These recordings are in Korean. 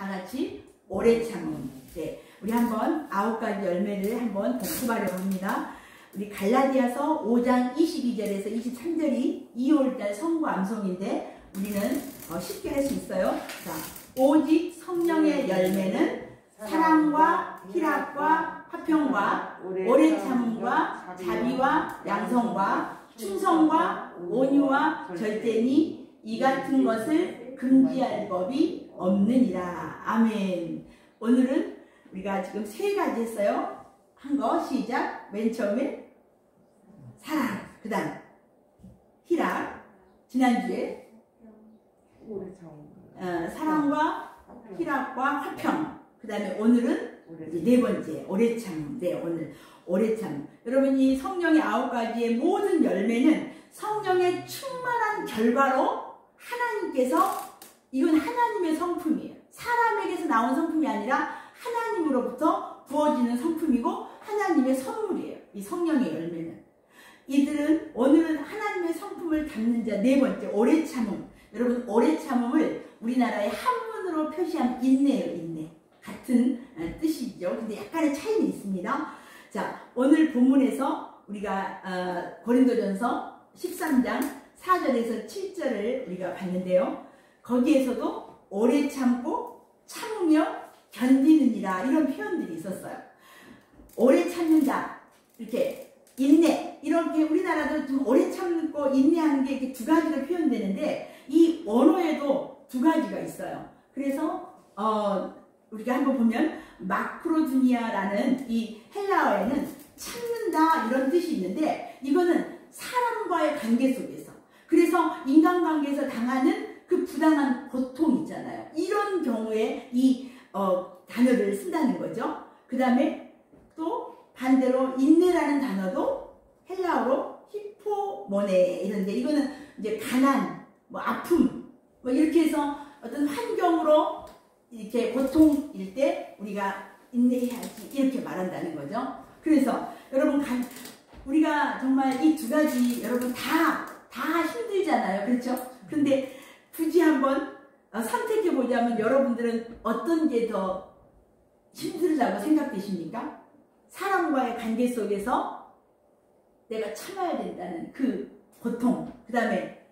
다 같이 오래 참음. 네, 우리 한번 9가지 열매를 한번 복습하려고 합니다. 우리 갈라디아서 5장 22절에서 23절이 2월달 성부 암송인데 우리는 쉽게 할 수 있어요. 자, 오직 성령의 열매는 사랑과 희락과 화평과 오래 참음과 자비와 양성과 충성과 온유와 절제니 이 같은 것을 금지할 법이 없느니라. 아멘. 오늘은 우리가 지금 3가지 했어요. 한 거 시작. 맨 처음에 사랑, 그 다음 희락, 지난주에 사랑과 희락과 화평, 그 다음에 오늘은 이제 4번째 오래 참. 네, 오늘 오래 참. 여러분, 이 성령의 9가지의 모든 열매는 성령의 충만한 결과로 하나님께서, 이건 하나님의 성품이에요. 사람에게서 나온 성품이 아니라 하나님으로부터 부어지는 성품이고 하나님의 선물이에요. 이 성령의 열매는. 이들은 오늘은 하나님의 성품을 담는 자 4번째 오래 참음. 여러분, 오래 참음을 우리나라의 한문으로 표시한 인내예요. 인내. 같은 뜻이죠. 근데 약간의 차이는 있습니다. 자, 오늘 본문에서 우리가 고린도전서 13장 4절에서 7절을 우리가 봤는데요. 거기에서도 오래 참고 참으며 견디느니라 이런 표현들이 있었어요. 오래 참는다, 이렇게 인내, 이렇게 우리나라도 좀 오래 참고 인내하는 게 이렇게 2가지로 표현되는데 이 원어에도 2가지가 있어요. 그래서 우리가 한번 보면 마크로두니아라는 이 헬라어에는 참는다 이런 뜻이 있는데 이거는 사람과의 관계 속에서, 그래서 인간관계에서 당하는 그 부당한 고통 있잖아요. 이런 경우에 이 단어를 쓴다는 거죠. 그 다음에 또 반대로 인내라는 단어도 헬라어로 히포모네 이런데 이거는 이제 가난, 뭐 아픔, 뭐 이렇게 해서 어떤 환경으로 이렇게 고통일 때 우리가 인내해야지 이렇게 말한다는 거죠. 그래서 여러분 우리가 정말 이 2가지 여러분 다 힘들잖아요. 그렇죠? 그런데 굳이 한번 선택해 보자면 여러분들은 어떤 게 더 힘들다고 생각되십니까? 사람과의 관계 속에서 내가 참아야 된다는 그 고통, 그 다음에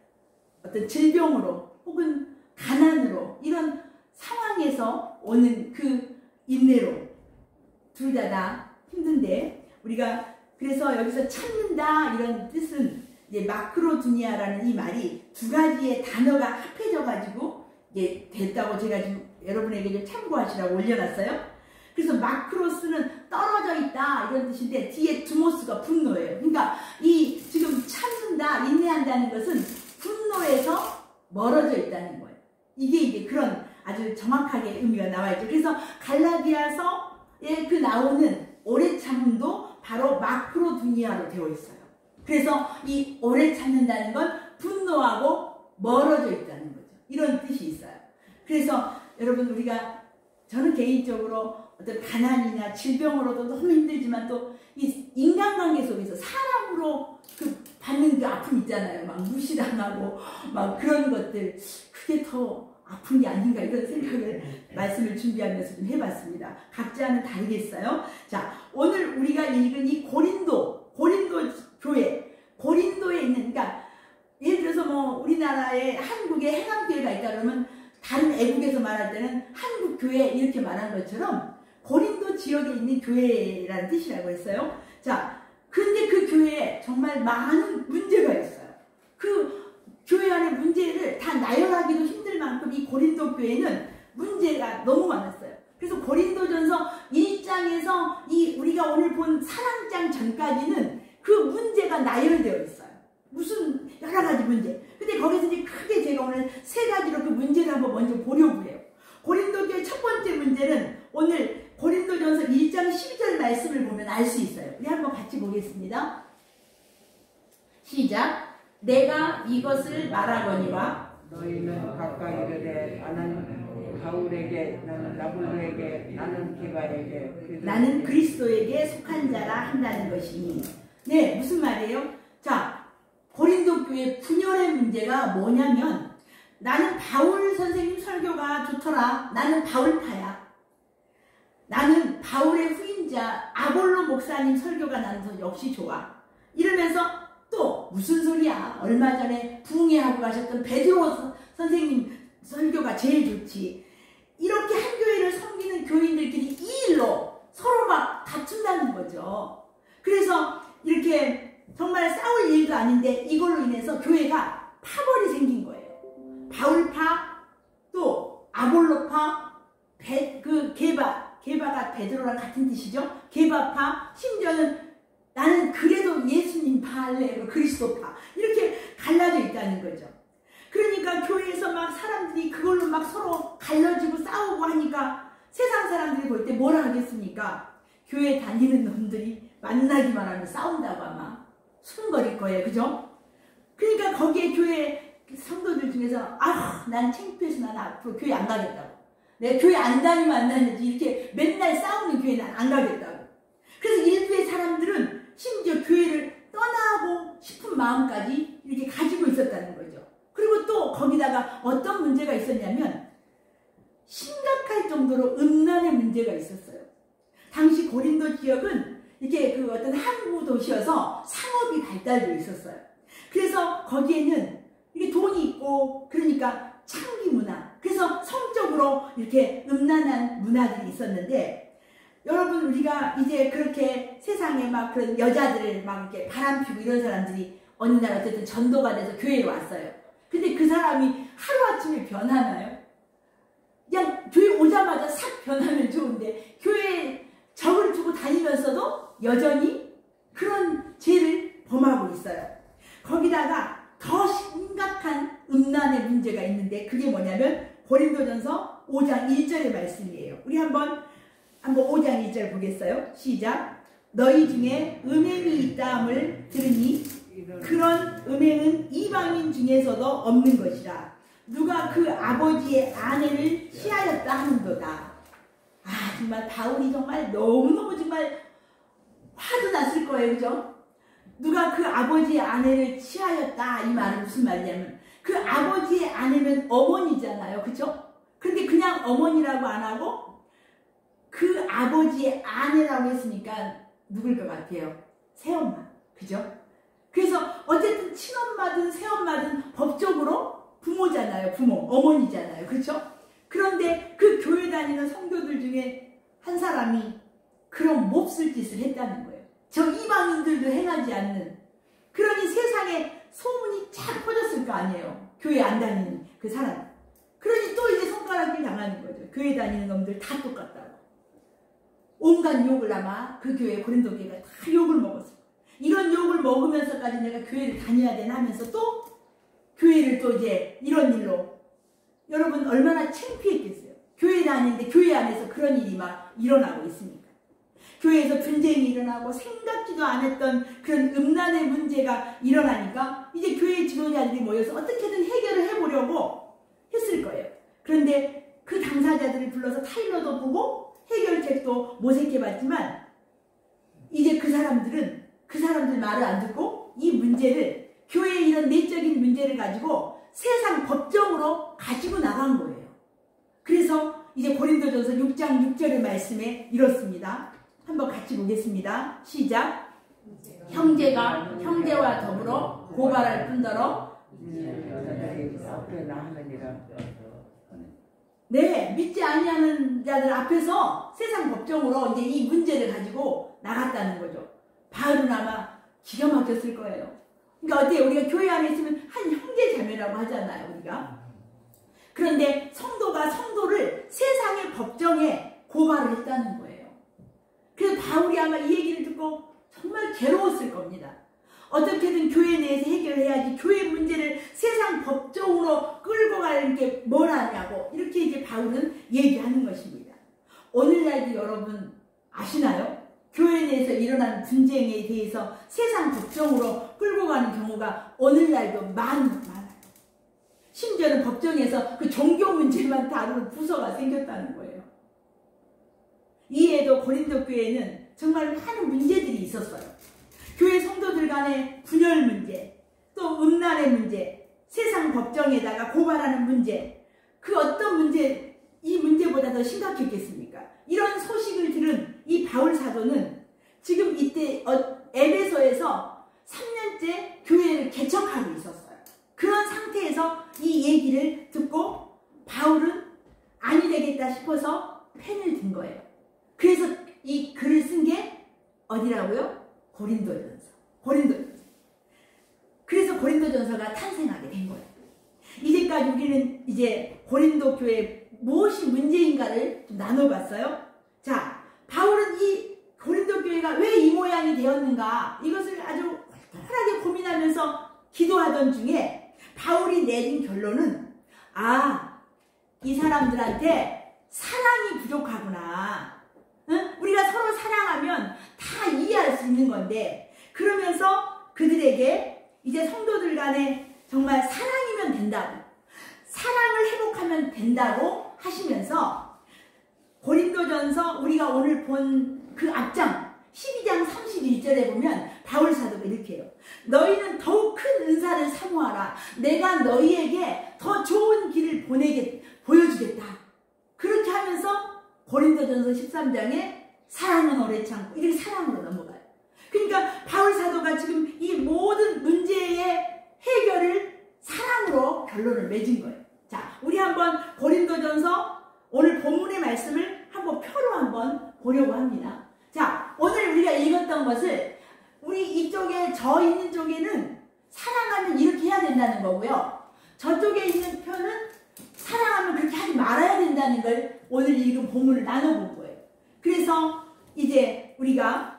어떤 질병으로 혹은 가난으로 이런 상황에서 오는 그 인내로 둘 다 힘든데 우리가 그래서 여기서 참는다 이런 뜻은 이제 마크로두니아라는 이 말이 2가지의 단어가 합해져 가지고 이게 됐다고 제가 지금 여러분에게 좀 참고하시라고 올려놨어요. 그래서 마크로스는 떨어져 있다 이런 뜻인데 뒤에 두모스가 분노예요. 그러니까 이 지금 참는다, 인내한다는 것은 분노에서 멀어져 있다는 거예요. 이게 그런 아주 정확하게 의미가 나와 있죠. 그래서 갈라디아서에 그 나오는 오래 참음도 바로 마크로두니아로 되어 있어요. 그래서 이 오래 참는다는 건 분노하고 멀어져 있다는 거죠. 이런 뜻이 있어요. 그래서 여러분 저는 개인적으로 어떤 가난이나 질병으로도 너무 힘들지만 또 이 인간관계 속에서 사람으로 받는 그 아픔 있잖아요. 막 무시당하고 막 그런 것들, 그게 더 아픈 게 아닌가 이런 생각을 말씀을 준비하면서 좀 해봤습니다. 각자는 다르겠어요. 자, 오늘 우리가 읽은 이 고린도 교회, 고린도에 있는, 그러니까 예를 들어서 뭐 우리나라에 한국에 해남교회가 있다 그러면 다른 애국에서 말할 때는 한국교회 이렇게 말한 것처럼 고린도 지역에 있는 교회라는 뜻이라고 했어요. 자, 근데 그 교회에 정말 많은 문제가 있어요. 그 교회 안에 문제를 다 나열하기도 힘들 만큼 이 고린도 교회는 문제가 너무 많았어요. 그래서 고린도전서 1장에서 우리가 오늘 본 사랑장 전까지는 그 문제가 나열되어 있어요. 무슨 여러 가지 문제. 근데 거기서 이제 크게 제가 오늘 3가지로 그 문제를 한번 먼저 보려고 해요. 고린도교의 첫 번째 문제는 오늘 고린도전서 1장 12절 말씀을 보면 알 수 있어요. 우리 한번 같이 보겠습니다. 시작. 내가 이것을 말하거니와 너희는 각각 이르되 나는 바울에게, 나는 나볼로에게, 나는 게바에게, 나는 그리스도에게 속한 자라 한다는 것이니. 네, 무슨 말이에요? 자, 고린도 교회 분열의 문제가 뭐냐면 나는 바울 선생님 설교가 좋더라. 나는 바울파야. 나는 바울의 후임자 아볼로 목사님 설교가 나는 더 역시 좋아. 이러면서 또 무슨 소리야. 얼마 전에 부흥회하고 가셨던 베드로 선생님 설교가 제일 좋지. 이렇게 한 교회를 섬기는 교인들끼리 이 일로 서로 막 다툰다는 거죠. 그래서 이렇게 정말 싸울 일도 아닌데 이걸로 인해서 교회가 파벌이 생긴 거예요. 바울파, 또 아볼로파, 게바가 베드로랑 같은 뜻이죠. 게바파, 심지어는 나는 그래도 예수님 파 할래, 그리스도파, 이렇게 갈라져 있다는 거죠. 그러니까 교회에서 막 사람들이 그걸로 막 서로 갈라지고 싸우고 하니까 세상 사람들이 볼 때 뭐라 하겠습니까? 교회 다니는 놈들이 만나기만 하면 싸운다고 아마 수근거릴 거예요. 그죠? 그러니까 거기에 교회 성도들 중에서 난 창피해서 난 앞으로 교회 안 가겠다고. 내가 교회 안 다니면 안 다니지 이렇게 맨날 싸우는 교회 난 안 가겠다고. 그래서 일부의 사람들은 심지어 교회를 떠나고 싶은 마음까지 이렇게 가지고 있었다는 거죠. 그리고 또 거기다가 어떤 문제가 있었냐면 심각할 정도로 음란의 문제가 있었어요. 당시 고린도 지역은 이렇게 어떤 항구 도시여서 상업이 발달되어 있었어요. 그래서 거기에는 이게 돈이 있고 그러니까 창기 문화, 그래서 성적으로 이렇게 음란한 문화들이 있었는데, 여러분 우리가 이제 그렇게 세상에 막 그런 여자들을 막 이렇게 바람피고 이런 사람들이 어느 날 어쨌든 전도가 돼서 교회로 왔어요. 근데 그 사람이 하루아침에 변하나요? 그냥 교회 오자마자 싹 변하면 좋은데 교회에 적을 두고 다니면서도 여전히 그런 죄를 범하고 있어요. 거기다가 더 심각한 음란의 문제가 있는데 그게 뭐냐면 고린도전서 5장 1절의 말씀이에요. 우리 한번 5장 1절 보겠어요. 시작. 너희 중에 음행이 있다함을 들으니 그런 음행은 이방인 중에서도 없는 것이라. 누가 그 아버지의 아내를 취하였다 하는도다. 정말 바울이 정말 너무너무 정말 화도 났을 거예요. 그죠? 누가 그 아버지의 아내를 취하였다, 이 말은 무슨 말이냐면 그 아버지의 아내면 어머니잖아요. 그죠? 근데 그냥 어머니라고 안 하고 그 아버지의 아내라고 했으니까 누굴 것 같아요? 새엄마. 그죠? 그래서 어쨌든 친엄마든 새엄마든 법적으로 부모잖아요. 부모, 어머니잖아요. 그렇죠? 그런데 그 교회 다니는 성도들 중에 한 사람이 그런 몹쓸 짓을 했다는 거예요. 저 이방인들도 행하지 않는. 그러니 세상에 소문이 쫙 퍼졌을 거 아니에요. 교회 안 다니는 그 사람. 그러니 또 이제 손가락질 당하는 거죠. 교회 다니는 놈들 다 똑같다고. 온갖 욕을 아마 그 교회 고린도 교회가 다 욕을 먹었어요. 이런 욕을 먹으면서까지 내가 교회를 다녀야 되나 하면서 또 교회를 또 이제 이런 일로, 여러분 얼마나 창피했겠어요. 교회 다니는데 교회 안에서 그런 일이 막 일어나고 있습니까? 교회에서 분쟁이 일어나고 생각지도 않았던 그런 음란의 문제가 일어나니까 이제 교회 지도자들이 모여서 어떻게든 해결을 해보려고 했을 거예요. 그런데 그 당사자들을 불러서 타일러도 보고 해결책도 모색해봤지만 이제 그 사람들 말을 안 듣고 이 문제를, 교회의 이런 내적인 문제를 가지고 세상 법정으로 가지고 나간 거예요. 그래서 이제 고린도전서 6장 6절의 말씀에 이렇습니다. 한번 같이 보겠습니다. 시작. 형제가 형제와 더불어 고발할 뿐더러 믿지 아니하는 자들 앞에서 세상 법정으로 이제 이 문제를 가지고 나갔다는 거죠. 바울은 아마 기가 막혔을 거예요. 그러니까 어때요? 우리가 교회 안에 있으면 한 형제 자매라고 하잖아요, 우리가. 그런데 성도가 성도를 세상의 법정에 고발을 했다는 거예요. 그래서 바울이 아마 이 얘기를 듣고 정말 괴로웠을 겁니다. 어떻게든 교회 내에서 해결해야지, 교회 문제를 세상 법정으로 끌고 가는 게 뭘 하냐고, 이렇게 이제 바울은 얘기하는 것입니다. 오늘날도 여러분 아시나요? 교회 내에서 일어나는 분쟁에 대해서 세상 법정으로 끌고 가는 경우가 오늘날도 많아요. 심지어는 법정에서 그 종교 문제만 다루는 부서가 생겼다는 거예요. 이에도 고린도 교회는 정말 많은 문제들이 있었어요. 교회 성도들 간의 분열 문제, 또 음란의 문제, 세상 법정에다가 고발하는 문제, 그 어떤 문제, 이 문제보다 더 심각했겠습니까? 이런 소식을 들은 이 바울 사도는 지금 이때 에베소에서 3년째 교회를 개척하고 있었어요. 그런 상태에서 이 얘기를 듣고 바울은 아니 되겠다 싶어서 펜을 든 거예요. 그래서 이 글을 쓴 게 어디라고요? 고린도전서. 그래서 고린도전서가 탄생하게 된 거예요. 이제까지 우리는 이제 고린도 교회 무엇이 문제인가를 좀 나눠봤어요. 자, 바울은 이 고린도 교회가 왜 이 모양이 되었는가, 이것을 아주 홀하게 고민하면서 기도하던 중에 바울이 내린 결론은, 이 사람들한테 사랑이 부족하구나. 응? 우리가 서로 사랑하면 다 이해할 수 있는 건데, 그러면서 그들에게 이제 성도들 간에 정말 사랑이면 된다고, 사랑을 회복하면 된다고 하시면서 고린도전서 우리가 오늘 본 그 앞장 12장 31절에 보면 바울 사도가 이렇게 해요. 너희는 더욱 큰 은사를 사모하라. 내가 너희에게 더 좋은 길을 보여주겠다. 그렇게 하면서 고린도전서 13장에 사랑은 오래 참고, 이렇게 사랑으로 넘어가요. 그러니까 바울 사도가 지금 이 모든 문제의 해결을 사랑으로 결론을 맺은 거예요. 자, 우리 한번 고린도전서 오늘 본문의 말씀을 한번 표로 한번 보려고 합니다. 자, 오늘 우리가 읽었던 것을 우리 이쪽에 저 있는 쪽에는 사랑하면 이렇게 해야 된다는 거고요. 저쪽에 있는 표는 사랑하면 그렇게 하지 말아야 된다는 걸 오늘 읽은 본문을 나눠본 거예요. 그래서 이제 우리가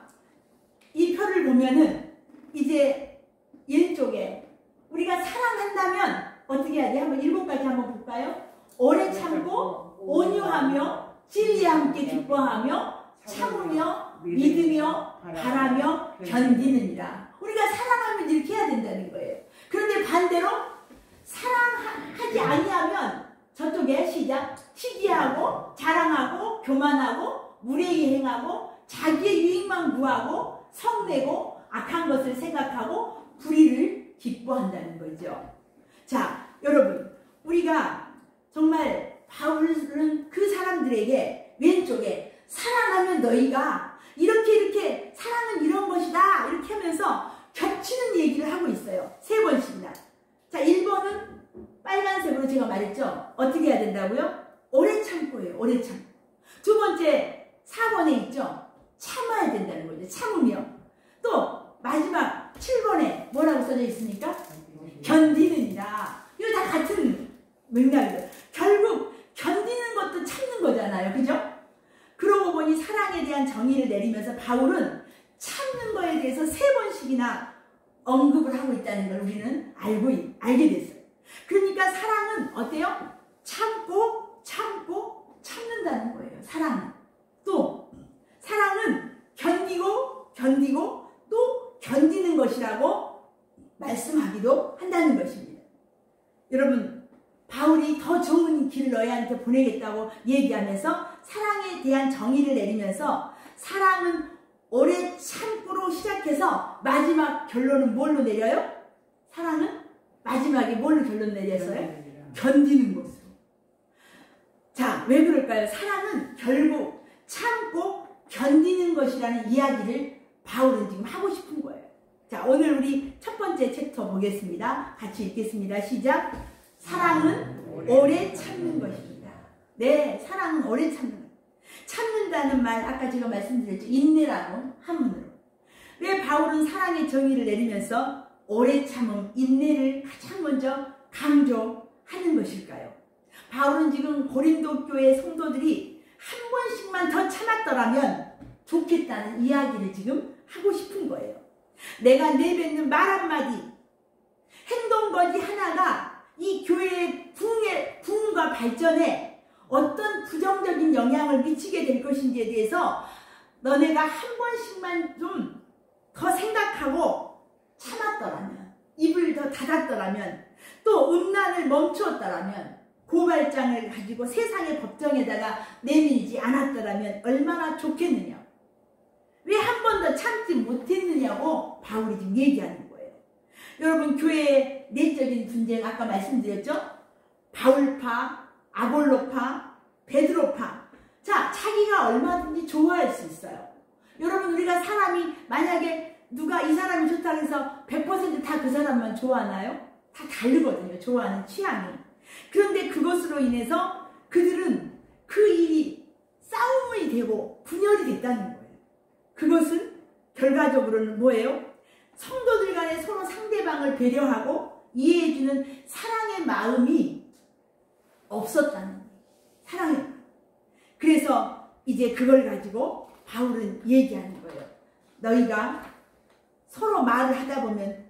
이 표를 보면은 이제 왼쪽에 우리가 사랑한다면 어떻게 해야 돼? 한번 7가지 한번 볼까요? 오래 참고 온유하며 진리와 함께 기뻐하며 참으며 믿으며 바라며 견디느니라. 우리가 사랑하면 이렇게 해야 된다는 거예요. 그런데 반대로 사랑하지 아니하면 저쪽에 시작, 시기하고 자랑하고 교만하고 무례히 행하고 자기의 유익만 구하고 성내고 악한 것을 생각하고 불의를 기뻐한다는 거죠. 자, 여러분, 우리가 정말 바울은 그 사람들에게 왼쪽에 사랑하면 너희가 이렇게 사랑은 이런 것이다 이렇게 하면서 겹치는 얘기를 하고 있어요. 3번씩이나. 자, 1번은 빨간색으로 제가 말했죠. 어떻게 해야 된다고요? 오래 참고예요. 오래 참고. 2번째 4번에 있죠. 참아야 된다는 거죠. 참으며. 또 마지막 7번에 뭐라고 써져 있습니까? 견디느니라. 이거 다 같은 맥락이에요. 결국 견디는 것도 참는 거잖아요. 그죠? 그러고 보니 사랑에 대한 정의를 내리면서 바울은 참는 거에 대해서 3번씩이나 언급을 하고 있다는 걸 우리는 알게 됐어요. 그러니까 사랑은 어때요? 참고 참는다는 거예요. 사랑은. 또 사랑은 견디고 또 견디는 것이라고 말씀하기도 한다는 것입니다. 여러분, 바울이 더 좋은 길을 너희한테 보내겠다고 얘기하면서 사랑에 대한 정의를 내리면서 사랑은 오래 참고로 시작해서 마지막 결론은 뭘로 내려요? 사랑은 마지막에 뭘로 결론 내렸어요? 견디는 것으로. 자, 왜 그럴까요? 사랑은 결국 참고 견디는 것이라는 이야기를 바울은 지금 하고 싶은 거예요. 자, 오늘 우리 첫 번째 챕터 보겠습니다. 같이 읽겠습니다. 시작. 사랑은 오래 참는 것입니다. 네, 사랑은 오래 참는 것. 참는다는 말 아까 제가 말씀드렸죠. 인내라고 한문으로. 왜 바울은 사랑의 정의를 내리면서 오래 참음, 인내를 가장 먼저 강조하는 것일까요? 바울은 지금 고린도 교회 성도들이 한 번씩만 더 참았더라면 좋겠다는 이야기를 지금 하고 싶은 거예요. 내가 내뱉는 말 한마디, 행동거지 하나가 이 교회의 부흥과 발전에 어떤 부정적인 영향을 미치게 될 것인지에 대해서 너네가 한 번씩만 좀 더 생각하고 참았더라면, 입을 더 닫았더라면, 또 음란을 멈추었더라면, 고발장을 가지고 세상의 법정에다가 내밀지 않았더라면 얼마나 좋겠느냐. 왜 한 번 더 참지 못했느냐고 바울이 지금 얘기하는 거예요. 여러분 교회의 내적인 분쟁 아까 말씀드렸죠? 바울파, 아볼로파, 베드로파. 자, 자기가 얼마든지 좋아할 수 있어요. 여러분 우리가 사람이 만약에 누가 이 사람이 좋다고 해서 100% 다 그 사람만 좋아하나요? 다 다르거든요. 좋아하는 취향이. 그런데 그것으로 인해서 그들은 그 일이 싸움이 되고 분열이 됐다는 거예요. 그것은 결과적으로는 뭐예요? 성도들 간에 서로 상대방을 배려하고 이해해주는 사랑의 마음이 없었다는 거예요. 사랑의 마음. 그래서 이제 그걸 가지고 바울은 얘기하는 거예요. 너희가 서로 말을 하다 보면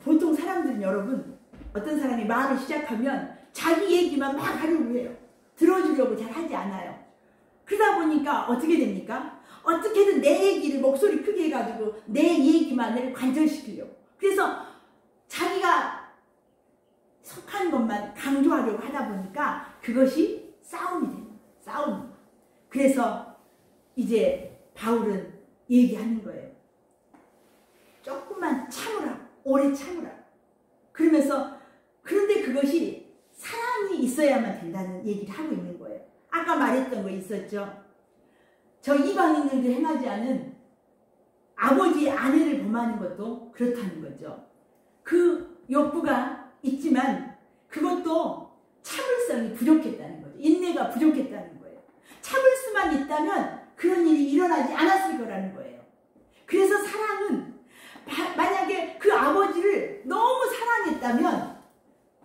보통 사람들은 여러분 어떤 사람이 말을 시작하면 자기 얘기만 막 하려고 해요. 들어주려고 잘 하지 않아요. 그러다 보니까 어떻게 됩니까? 어떻게든 내 얘기를 목소리 크게 해가지고 내 얘기만을 관철시키려고. 그래서 자기가 속한 것만 강조하려고 하다 보니까 그것이 싸움이 됩니다. 싸움. 그래서 이제 바울은 얘기하는 거예요. 조금만 참으라. 오래 참으라. 그러면서 그런데 그것이 사랑이 있어야만 된다는 얘기를 하고 있는 거예요. 아까 말했던 거 있었죠. 저 이방인들도 행하지 않은 아버지의 아내를 범하는 것도 그렇다는 거죠. 그 욕구가 있지만 그것도 참을성이 부족했다는 거죠. 인내가 부족했다는 거예요. 참을 수만 있다면 그런 일이 일어나지 않았을 거라는 거예요. 그래서 사랑은 만약에 그 아버지를 너무 사랑했다면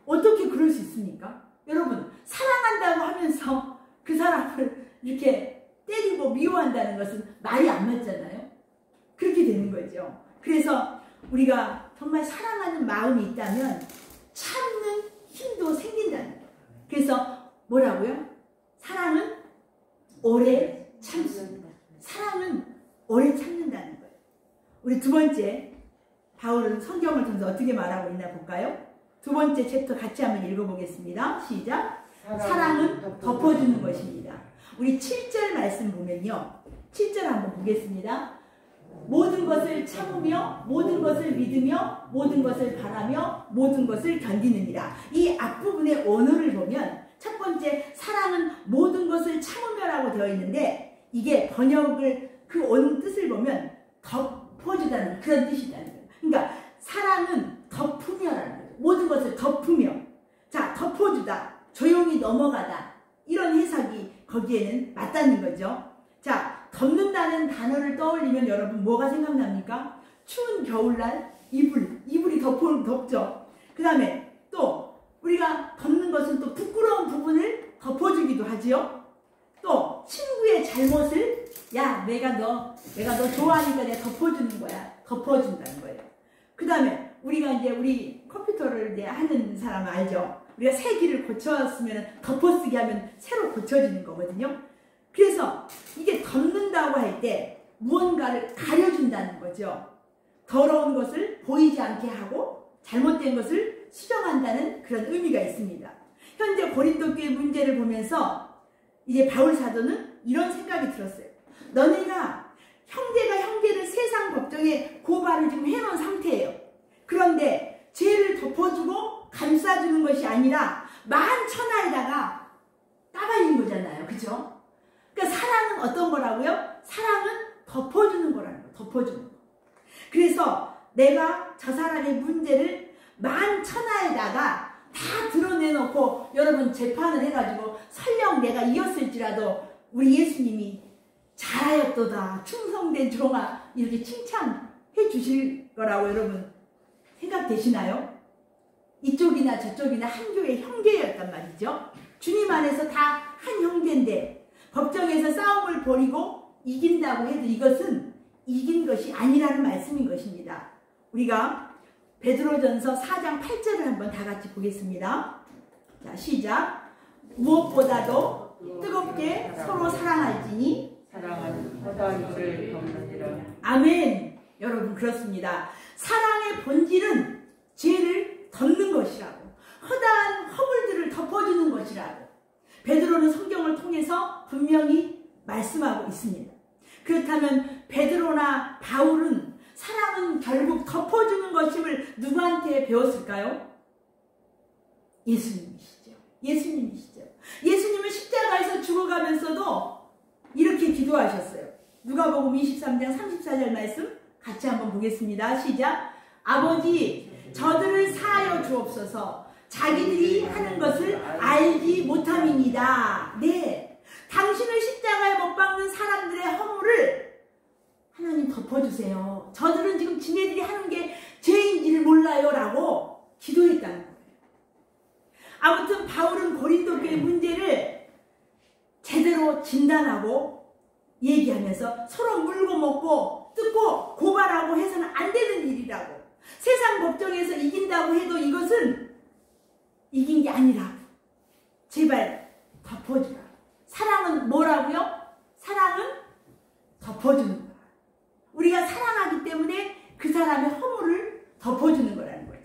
어떻게 그럴 수 있습니까? 여러분 사랑한다고 하면서 그 사람을 이렇게 때리고 미워한다는 것은 말이 안 맞잖아요. 그렇게 되는 거죠. 그래서 우리가 정말 사랑하는 마음이 있다면 참는 힘도 생긴다는 거예요. 그래서 뭐라고요? 사랑은 오래 참습니다. 사랑은 오래 참는다는 거예요. 우리 두 번째, 바울은 성경을 통해서 어떻게 말하고 있나 볼까요? 두 번째 챕터 같이 한번 읽어보겠습니다. 시작. 사랑은 덮어주는 것입니다. 우리 7절 말씀 보면요. 7절 한번 보겠습니다. 모든 것을 참으며 모든 것을 믿으며 모든 것을 바라며 모든 것을 견디느니라. 이 앞부분의 원어를 보면 첫 번째 사랑은 모든 것을 참으며라고 되어 있는데 이게 번역을 그 원 뜻을 보면 덮어주다는 그런 뜻이라는 거예요. 그러니까 사랑은 덮으며라는 거예요. 모든 것을 덮으며. 자, 덮어주다. 조용히 넘어가다. 이런 해석이 거기에는 맞다는 거죠. 자, 덮는다는 단어를 떠올리면 여러분 뭐가 생각납니까? 추운 겨울날 이불이 덮죠. 그 다음에 또 우리가 덮는 것은 또 부끄러운 부분을 덮어주기도 하지요. 또 친구의 잘못을 야 내가 너 좋아하니까 내가 덮어주는 거야. 덮어준다는 거예요. 그 다음에 우리가 이제 우리 컴퓨터를 이제 하는 사람 알죠? 우리가 새 길을 고쳤으면 덮어쓰기 하면 새로 고쳐지는 거거든요. 그래서 이게 덮는다고 할 때 무언가를 가려준다는 거죠. 더러운 것을 보이지 않게 하고 잘못된 것을 수정한다는 그런 의미가 있습니다. 현재 고린도 교회 문제를 보면서 이제 바울 사도는 이런 생각이 들었어요. 너네가 형제가 형제를 세상 법정에 고발을 지금 해놓은 상태예요. 그런데 죄를 덮어주고 감싸주는 것이 아니라 만천하에다가 까발린 거잖아요. 그죠? 그러니까 사랑은 어떤 거라고요? 사랑은 덮어주는 거라는 거예요. 덮어주는 거. 그래서 내가 저 사람의 문제를 만천하에다가 다 드러내놓고 여러분 재판을 해가지고 설령 내가 이었을지라도 우리 예수님이 잘하였도다 충성된 종아 이렇게 칭찬해 주실 거라고 여러분 생각되시나요? 이쪽이나 저쪽이나 한 교회 형제였단 말이죠. 주님 안에서 다 한 형제인데 법정에서 싸움을 벌이고 이긴다고 해도 이것은 이긴 것이 아니라는 말씀인 것입니다. 우리가 베드로전서 4장 8절을 한번 다 같이 보겠습니다. 자, 시작. 무엇보다도 뜨겁게 서로 사랑할지니 사랑은 허다한 일을 덮느니라. 아멘. 여러분 그렇습니다. 사랑의 본질은 죄를 덮는 것이라고, 허다한 허물들을 덮어주는 것이라고 베드로는 성경을 통해서 분명히 말씀하고 있습니다. 그렇다면 베드로나 바울은 사랑은 결국 덮어주는 것임을 누구한테 배웠을까요? 예수님이시죠. 예수님이시죠. 예수님은 십자가에서 죽어가면서도 이렇게 기도하셨어요. 누가복음 23장 34절 말씀 같이 한번 보겠습니다. 시작. 아버지, 저들을 사하여 주옵소서. 자기들이 하는 것을 알지 못함이니이다. 네, 당신을 십자가에 못 박는 사람들의 허물을 하나님 덮어주세요. 저들은 지금 지네들이 하는 게 죄인지를 몰라요 라고 기도했다는 거예요. 아무튼 바울은 고린도 교회 문제를 제대로 진단하고 얘기하면서 서로 물고 먹고 뜯고 고발하고 해서는 안 되는 일이라고, 세상 법정에서 이긴다고 해도 이것은 이긴 게 아니라고, 제발 덮어주라. 사랑은 뭐라고요? 사랑은 덮어주는 거야. 우리가 사랑하기 때문에 그 사람의 허물을 덮어주는 거라는 거죠.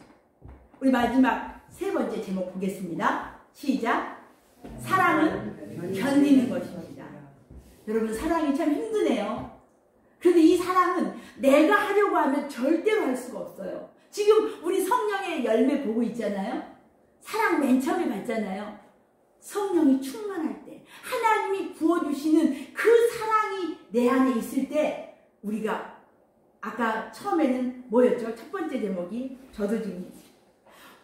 우리 마지막 세 번째 제목 보겠습니다. 시작. 사랑은 견디는 것입니다. 여러분, 사랑이 참 힘드네요. 그런데 이 사랑은 내가 하려고 하면 절대로 할 수가 없어요. 지금 우리 성령의 열매 보고 있잖아요. 사랑 맨 처음에 봤잖아요. 성령이 충만할 때, 하나님이 부어주시는 그 사랑이 내 안에 있을 때, 우리가 아까 처음에는 뭐였죠? 첫 번째 제목이, 저도 지금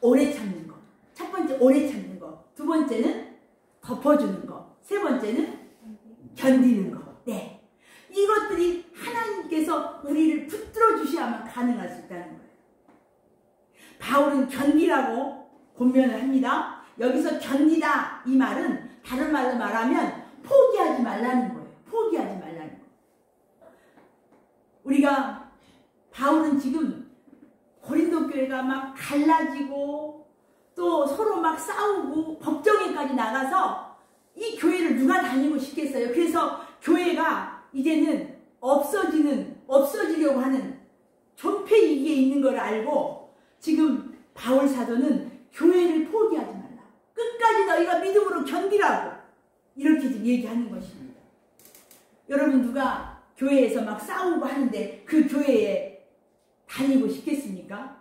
오래 참는 거. 첫 번째 오래 참는 거. 두 번째는 덮어주는 거. 세 번째는 견디는 거. 네, 이것들이 하나님께서 우리를 붙들어 주셔야만 가능할 수 있다는 거예요. 바울은 견디라고 권면을 합니다. 여기서 견디다 이 말은 다른 말로 말하면 포기하지 말라는 거예요. 포기하지 말라는 거예요. 우리가 바울은 지금 고린도 교회가 막 갈라지고 또 서로 막 싸우고 법정에까지 나가서 이 교회를 누가 다니고 싶겠어요. 그래서 교회가 이제는 없어지려고 하는 존폐위기에 있는 걸 알고 지금 바울 사도는 교회를 포기하지 말라. 끝까지 너희가 믿음으로 견디라고 이렇게 지금 얘기하는 것입니다. 여러분, 누가 교회에서 막 싸우고 하는데 그 교회에 다니고 싶겠습니까?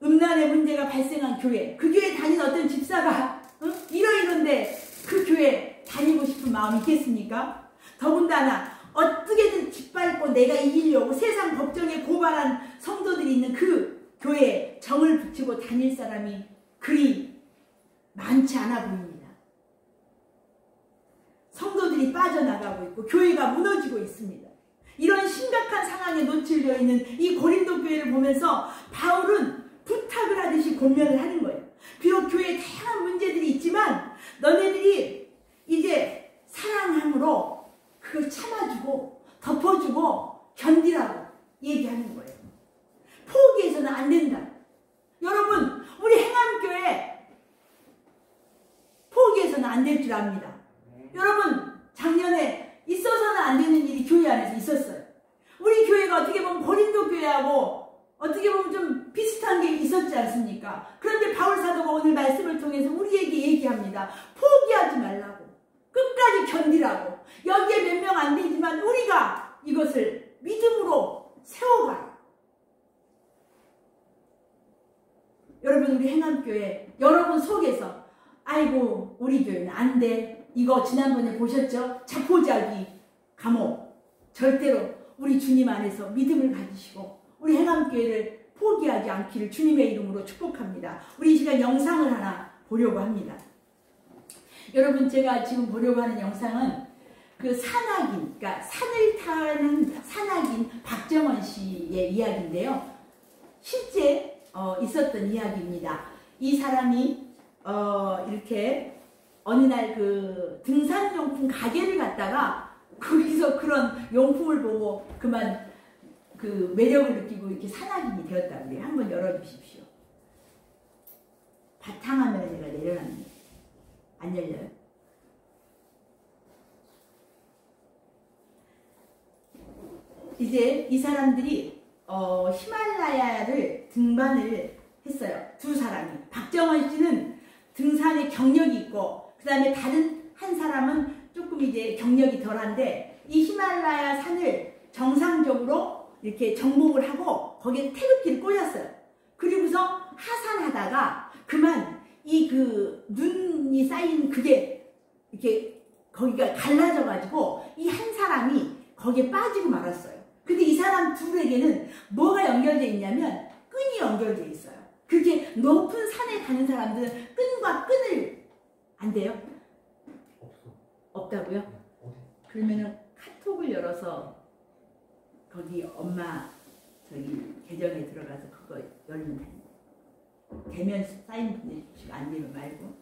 음란의 문제가 발생한 교회, 그 교회에 다니는 어떤 집사가 이러이런데 그 교회 다니고 싶은 마음이 있겠습니까? 더군다나 어떻게든 짓밟고 내가 이기려고 세상 법정에 고발한 성도들이 있는 그 교회에 정을 붙이고 다닐 사람이 그리 많지 않아 보입니다. 성도들이 빠져나가고 있고 교회가 무너지고 있습니다. 이런 심각한 상황에 노출되어 있는 이 고린도 교회를 보면서 바울은 부탁을 하듯이 권면을 하는 거예요. 비록 교회에 다양한 문제들이 있지만 너네들이 이제 사랑함으로 그걸 참아주고 덮어주고 견디라고 얘기하는 거예요. 포기해서는 안 된다. 여러분, 우리 행암교회 포기해서는 안 될 줄 압니다. 여러분, 작년에 있어서는 안 되는 일이 교회 안에서 있었어요. 우리 교회가 어떻게 보면 고린도 교회하고 어떻게 보면 좀 비슷한 게 있었지 않습니까? 그런데 바울 사도가 오늘 말씀을 통해서 우리에게 얘기합니다. 포기하지 말라고. 끝까지 견디라고. 여기에 몇 명 안 되지만 우리가 이것을 믿음으로 세워가요. 여러분, 우리 행암교회 여러분 속에서 아이고 우리 교회는 안 돼. 이거 지난번에 보셨죠? 자포자기 감옥. 절대로 우리 주님 안에서 믿음을 가지시고 우리 행암교회를 포기하지 않기를 주님의 이름으로 축복합니다. 우리 이 시간 영상을 하나 보려고 합니다. 여러분, 제가 지금 보려고 하는 영상은 그 산악인, 그러니까 산을 타는 산악인 박정원 씨의 이야기인데요. 실제 있었던 이야기입니다. 이 사람이 이렇게 어느 날 그 등산용품 가게를 갔다가 거기서 그런 용품을 보고 그만 그 매력을 느끼고 이렇게 산악인이 되었다고 그래요. 한번 열어주십시오. 바탕화면에 내가 내려놨네. 안 열려요? 이제 이 사람들이 히말라야를 등반을 했어요. 두 사람이. 박정원 씨는 등산에 경력이 있고 그 다음에 다른 한 사람은 조금 이제 경력이 덜한데 이 히말라야 산을 정상적으로 이렇게 정복을 하고 거기에 태극기를 꽂았어요. 그리고서 하산하다가 그만 이 그 눈이 쌓인 그게 이렇게 거기가 갈라져 가지고 이 한 사람이 거기에 빠지고 말았어요. 근데 이 사람 둘에게는 뭐가 연결되어 있냐면 끈이 연결되어 있어요. 그렇게 높은 산에 가는 사람들은 끈과 끈을 안 돼요? 없다고요? 그러면은 카톡을 열어서 거기 엄마 저기 계정에 들어가서 그거 열면 됩니다. 되면 사인 보내주시고 안 되면 말고.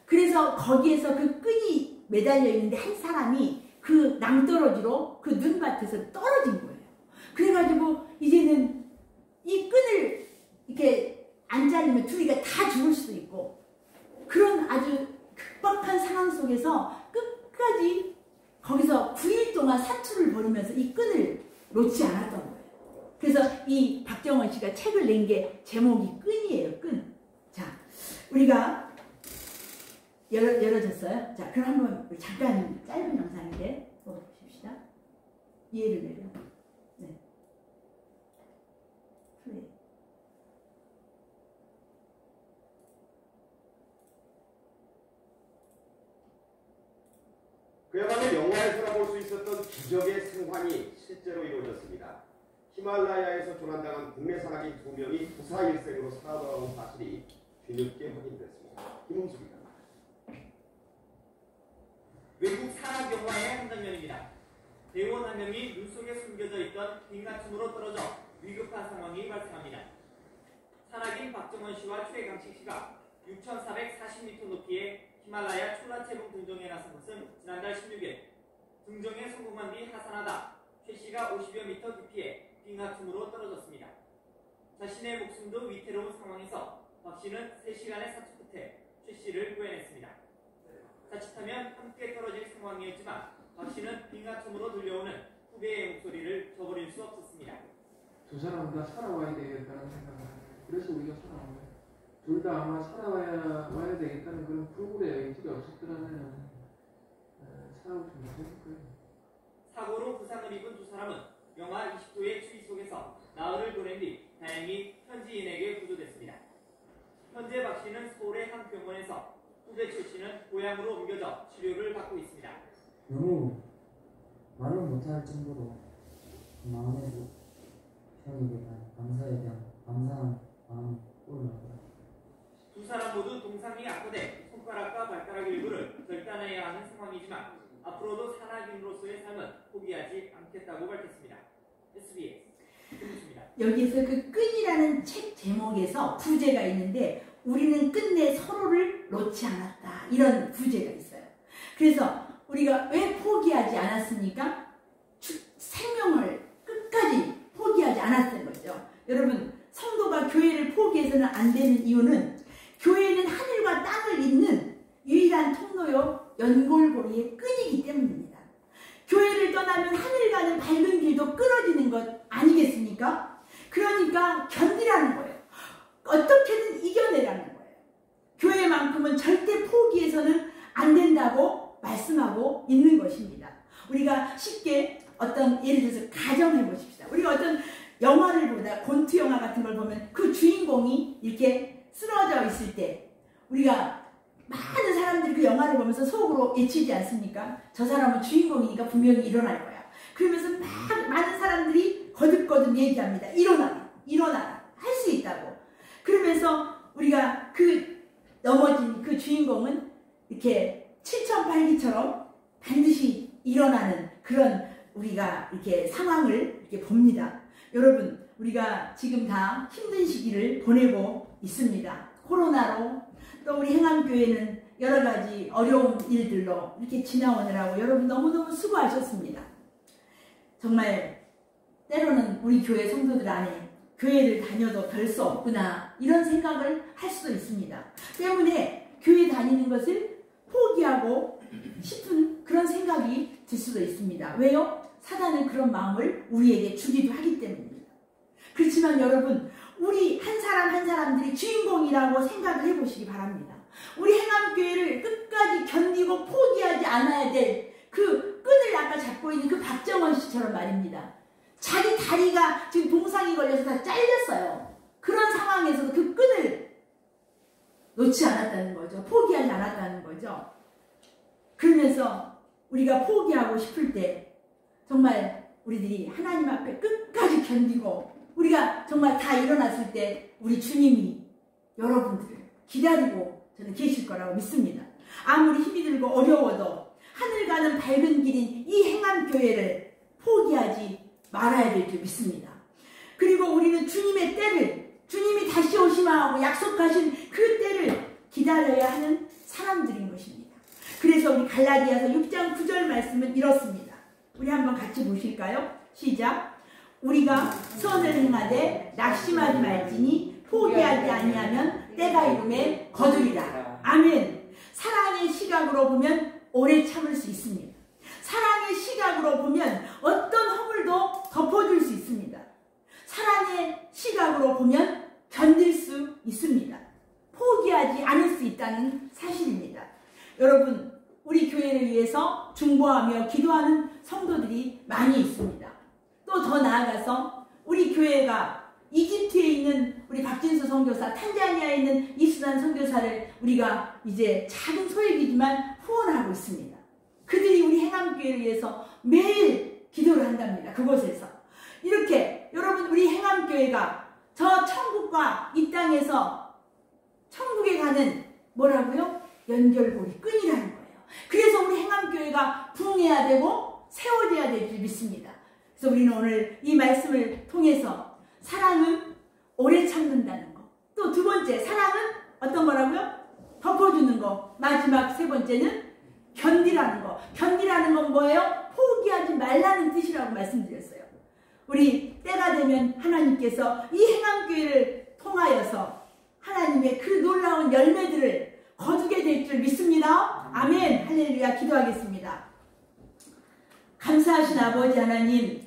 그래서 거기에서 그 끈이 매달려 있는데 한 사람이 그 낭떠러지로 그 눈밭에서 떨어진 거예요. 그래가지고 이제는 이 끈을 이렇게 안 자르면 둘이가 다 죽을 수도 있고 그런 아주 급박한 상황 속에서 끝까지 거기서 9일 동안 사투를 벌이면서 이 끈을 놓지 않았던 거예요. 그래서 이 박정원 씨가 책을 낸 게 제목이 끈이에요. 끈. 자, 우리가 열어졌어요. 자, 그럼 한번 잠깐 짧은 영상인데 보십시다. 이해를 내려. 네. 플레이. 그야말로 영화에서나 볼 수 있었던 기적의 생환이 실제로 이루어졌습니다. 히말라야에서 조난당한 국내 산악인 2명이 부사일생으로 살아돌아온 사실이 뒤늦게 확인됐습니다. 김홍수입니다. 외국 산악 영화의 한 장면입니다. 대원 한 명이 물속에 숨겨져 있던 빙하층으로 떨어져 위급한 상황이 발생합니다. 산악인 박정원 씨와 최강식 씨가 6,440m 높이의 히말라야 촐라체봉 등정에 나선 것은 지난달 16일 등정에 성공한 뒤 하산하다 최 씨가 50여 미터 깊이의 빙하층으로 떨어졌습니다. 자신의 목숨도 위태로운 상황에서 박 씨는 3시간의 사투 끝에 최 씨를 구해냈습니다. 자칫하면 함께 떨어질 상황이었지만 박 씨는 빙하층으로 들려오는 후배의 목소리를 저버릴 수 없었습니다. 두 사람 다 살아와야 되겠다는 생각을 해요. 그래서 우리가 살아온 거예요. 둘 다 아마 살아와야 되겠다는 그런 불굴의 의지가 없었더라면 살아오지 못했을 거예요. 사고로 부상을 입은 두 사람은 영하 20도의 추위 속에서 나흘을 보낸 뒤 다행히 현지인에게 구조됐습니다. 현재 박 씨는 서울의 한 병원에서 후배 최 씨는 고향으로 옮겨져 치료를 받고 있습니다. 너무 말을 못할 정도로 마음에 형에 대한 감사에 대한 감사한 마음이 올라오더라고요. 두 사람 모두 동상이 악화돼 손가락과 발가락 일부를 절단해야 하는 상황이지만 앞으로도 산악인으로서의 삶은 포기하지 않겠다고 밝혔습니다. SBS 김우수입니다. 여기에서 그 끈이라는 책 제목에서 부제가 있는데 우리는 끝내 서로를 놓지 않았다. 이런 부제가 있어요. 그래서 우리가 왜 포기하지 않았습니까? 생명을 끝까지 포기하지 않았던 거죠. 여러분, 성도가 교회를 포기해서는 안 되는 이유는 교회는 하늘과 땅을 잇는 유일한 통로요 연골고리의 끈이기 때문입니다. 교회를 떠나면 하늘 가는 밝은 길도 끊어지는 것 아니겠습니까? 그러니까 견디라는 거예요. 어떻게든 이겨내라는 거예요. 교회만큼은 절대 포기해서는 안 된다고 말씀하고 있는 것입니다. 우리가 쉽게 어떤 예를 들어서 가정해 보십시다. 우리가 어떤 영화를 보다 곤투 영화 같은 걸 보면 그 주인공이 이렇게 쓰러져 있을 때 우리가 많은 사람들이 그 영화를 보면서 속으로 외치지 않습니까? 저 사람은 주인공이니까 분명히 일어날 거야. 그러면서 많은 사람들이 거듭거듭 얘기합니다. 일어나라. 할 수 있다고. 그러면서 우리가 그 넘어진 그 주인공은 이렇게 7,8기처럼 반드시 일어나는 그런 우리가 이렇게 상황을 이렇게 봅니다. 여러분, 우리가 지금 다 힘든 시기를 보내고 있습니다. 코로나로 또 우리 행암교회는 여러 가지 어려운 일들로 이렇게 지나오느라고 여러분 너무너무 수고하셨습니다. 정말 때로는 우리 교회 성도들 안에 교회를 다녀도 별 수 없구나 이런 생각을 할 수도 있습니다. 때문에 교회 다니는 것을 포기하고 싶은 그런 생각이 들 수도 있습니다. 왜요? 사단은 그런 마음을 우리에게 주기도 하기 때문입니다. 그렇지만 여러분, 우리 한 사람 한 사람들이 주인공이라고 생각을 해보시기 바랍니다. 우리 행암교회를 끝까지 견디고 포기하지 않아야 될 그 끈을 아까 잡고 있는 그 박정원 씨처럼 말입니다. 말입니다. 자기 다리가 지금 동상이 걸려서 다 잘렸어요. 그런 상황에서도 그 끈을 놓지 않았다는 거죠. 포기하지 않았다는 거죠. 그러면서 우리가 포기하고 싶을 때 정말 우리들이 하나님 앞에 끝까지 견디고 우리가 정말 다 일어났을 때 우리 주님이 여러분들을 기다리고 저는 계실 거라고 믿습니다. 아무리 힘이 들고 어려워도 하늘 가는 밝은 길인 이 행암교회를 포기하지 말아야 될 줄 믿습니다. 그리고 우리는 주님의 때를, 주님이 다시 오시마하고 약속하신 그 때를 기다려야 하는 사람들인 것입니다. 그래서 우리 갈라디아서 6장 9절 말씀은 이렇습니다. 우리 한번 같이 보실까요? 시작. 우리가 선을 행하되 낙심하지 말지니 포기하지 아니하면 때가 이름에 거두리라. 아멘. 사랑의 시각으로 보면 오래 참을 수 있습니다. 사랑의 시각으로 보면 어떤 허물도 덮어줄 수 있습니다. 사랑의 시각으로 보면 견딜 수 있습니다. 포기하지 않을 수 있다는 사실입니다. 여러분, 우리 교회를 위해서 중보하며 기도하는 성도들이 많이 있습니다. 또 더 나아가서 우리 교회가 이집트에 있는 우리 박진수 선교사, 탄자니아에 있는 이수단 선교사를 우리가 이제 작은 소액이지만 후원하고 있습니다. 그들이 우리 행암교회를 위해서 매일 기도를 한답니다. 그곳에서. 이렇게 여러분, 우리 행암교회가 저 천국과 이 땅에서 천국에 가는 뭐라고요? 연결고리, 끈이라는 거예요. 그래서 우리 행암교회가 부흥해야 되고 세워져야 될 줄 믿습니다. 그래서 우리는 오늘 이 말씀을 통해서 사랑은 오래 참는다는 거. 또 두 번째, 사랑은 어떤 거라고요? 덮어주는 거. 마지막 세 번째는 견디라는 거. 견디라는 건 뭐예요? 포기하지 말라는 뜻이라고 말씀드렸어요. 우리 때가 되면 하나님께서 이 행암교회를 통하여서 하나님의 그 놀라운 열매들을 거두게 될 줄 믿습니다. 아멘. 할렐루야. 기도하겠습니다. 감사하신 아버지 하나님,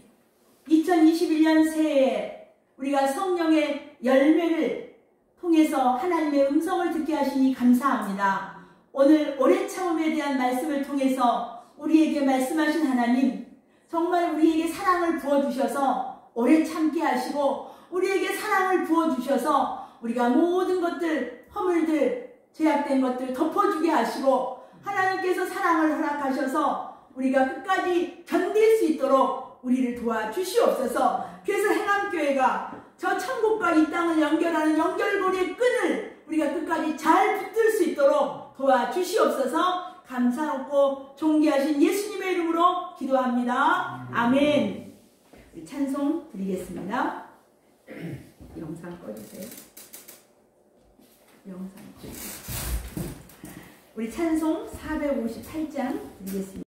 2021년 새해에 우리가 성령의 열매를 통해서 하나님의 음성을 듣게 하시니 감사합니다. 오늘 오래 참음에 대한 말씀을 통해서 우리에게 말씀하신 하나님, 정말 우리에게 사랑을 부어주셔서 오래 참게 하시고 우리에게 사랑을 부어주셔서 우리가 모든 것들, 허물들, 죄악된 것들 덮어주게 하시고 하나님께서 사랑을 허락하셔서 우리가 끝까지 견딜 수 있도록 우리를 도와주시옵소서. 그래서 행암교회가 저 천국과 이 땅을 연결하는 연결고리의 끈을 우리가 끝까지 잘 붙들 수 있도록 도와주시옵소서. 감사하고 존귀하신 예수님의 이름으로 기도합니다. 아멘. 우리 찬송 드리겠습니다. 영상 꺼주세요. 영상 꺼주세요. 우리 찬송 458장 드리겠습니다.